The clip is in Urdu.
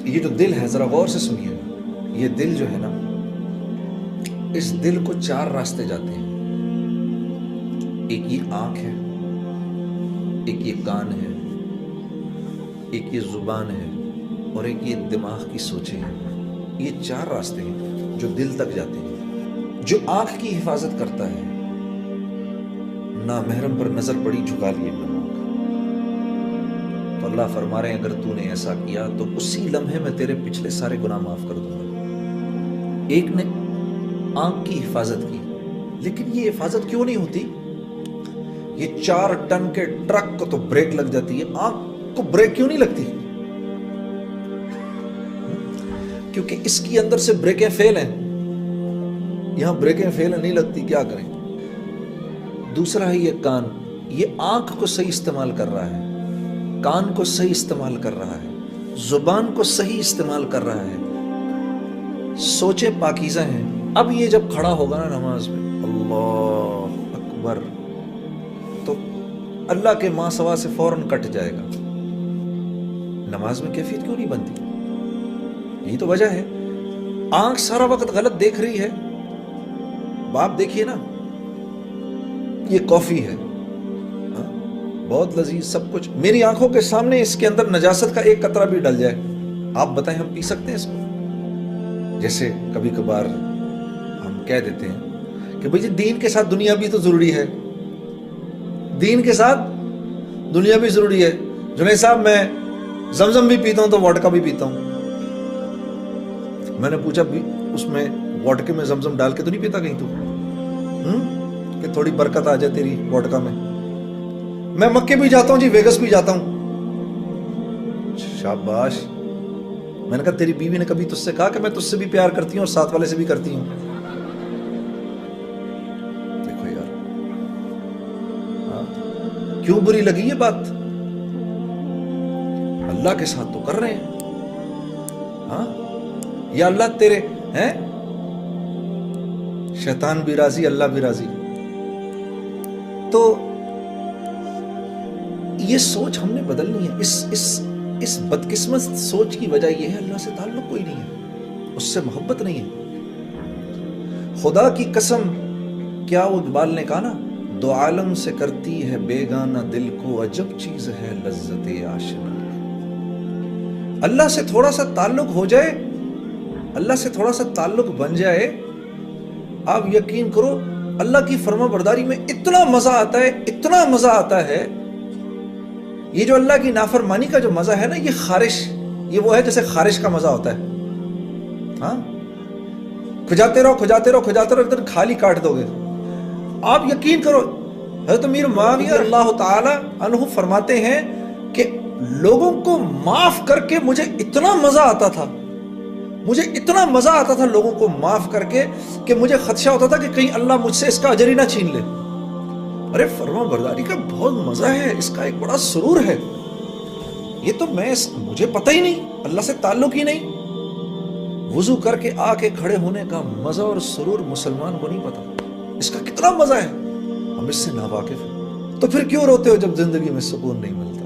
یہ جو دل ہے ذرا غور سے سنیے گا، یہ دل جو ہے نا، اس دل کو 4 راستے جاتے ہیں. ایک یہ آنکھ ہے، ایک یہ کان ہے، ایک یہ زبان ہے، اور ایک یہ دماغ کی سوچیں ہیں. یہ 4 راستے ہیں جو دل تک جاتے ہیں. جو آنکھ کی حفاظت کرتا ہے، نامحرم پر نظر پڑی جھکا لیے منہ، تو اللہ فرما رہے ہیں اگر تو نے ایسا کیا تو اسی لمحے میں تیرے پچھلے سارے گناہ معاف کر دوں گا. ایک نے آنکھ کی حفاظت کی، لیکن یہ حفاظت کیوں نہیں ہوتی؟ یہ 4 ٹن کے ٹرک کو تو بریک لگ جاتی ہے، آنکھ کو بریک کیوں نہیں لگتی؟ کیونکہ اس کی اندر سے بریکیں فیل ہیں، یہاں بریکیں فیل ہیں، نہیں لگتی، کیا کریں؟ دوسرا ہے یہ کان، یہ آنکھ کو صحیح استعمال کر رہا ہے، کان کو صحیح استعمال کر رہا ہے، زبان کو صحیح استعمال کر رہا ہے، سوچیں پاکیزہ ہیں. اب یہ جب کھڑا ہوگا نا نماز میں، اللہ اکبر، تو اللہ کے ماں سوا سے فوراً کٹ جائے گا. نماز میں کیفیت کیوں نہیں بنتی؟ یہی تو وجہ ہے. آنکھ سارا وقت غلط دیکھ رہی ہے. باپ دیکھیے نا، یہ کافی ہے، بہت لذیذ سب کچھ، میری آنکھوں کے سامنے اس کے اندر نجاست کا ایک قطرہ بھی ڈل جائے، آپ بتائیں ہم پی سکتے ہیں اس کو؟ جیسے کبھی کبھار ہم کہہ دیتے ہیں کہ بھئی جی دین کے ساتھ دنیا بھی تو ضروری ہے، دین کے ساتھ دنیا بھی ضروری ہے. جنید صاحب میں زمزم بھی پیتا ہوں تو وڈکا بھی پیتا ہوں. میں نے پوچھا بھی اس میں وڈکے میں زمزم ڈال کے تو نہیں پیتا کہیں تو کہ تھوڑی برکت آ جائے تیری وڈکا میں؟ میں مکے بھی جاتا ہوں جی، ویگس بھی جاتا ہوں. شاباش. میں نے کہا تیری بیوی نے کبھی تجھ سے کہا کہ میں تجھ سے بھی پیار کرتی ہوں اور ساتھ والے سے بھی کرتی ہوں؟ دیکھو یار، کیوں بری لگی یہ بات؟ اللہ کے ساتھ تو کر رہے ہیں. ہاں، یا اللہ تیرے ہیں، شیطان بھی راضی، اللہ بھی راضی. تو یہ سوچ ہم نے بدلنی ہے. اس بدقسمت سوچ کی وجہ یہ ہے اللہ سے تعلق کوئی نہیں ہے، اس سے محبت نہیں ہے. خدا کی قسم، کیا وہ اقبال نے کہا نا، 2 عالم سے کرتی ہے بیگانہ دل کو، عجب چیز ہے لذت آشنا. اللہ سے تھوڑا سا تعلق ہو جائے، اللہ سے تھوڑا سا تعلق بن جائے، آپ یقین کرو اللہ کی فرما برداری میں اتنا مزہ آتا ہے، اتنا مزہ آتا ہے. یہ جو اللہ کی نافرمانی کا جو مزہ ہے نا، یہ خارش، یہ وہ ہے جیسے خارش کا مزہ ہوتا ہے. ہاں، کھجاتے رہو کھجاتے رہو کھجاتے رہو، ایک دن کھالی کاٹ دو گے. آپ یقین کرو، حضرت امیر معاویہ اللہ تعالی عنہ فرماتے ہیں کہ لوگوں کو معاف کر کے مجھے اتنا مزہ آتا تھا، مجھے اتنا مزہ آتا تھا لوگوں کو معاف کر کے کہ مجھے خدشہ ہوتا تھا کہ کہیں اللہ مجھ سے اس کا اجر ہی نہ چھین لے. ارے فرما برداری کا بہت مزہ ہے، اس کا ایک بڑا سرور ہے. یہ تو مجھے پتہ ہی نہیں، اللہ سے تعلق ہی نہیں. وضو کر کے آ کے کھڑے ہونے کا مزہ اور سرور مسلمان کو نہیں پتا، اس کا کتنا مزہ ہے، ہم اس سے ناواقف ہیں. تو پھر کیوں روتے ہو جب زندگی میں سکون نہیں ملتا؟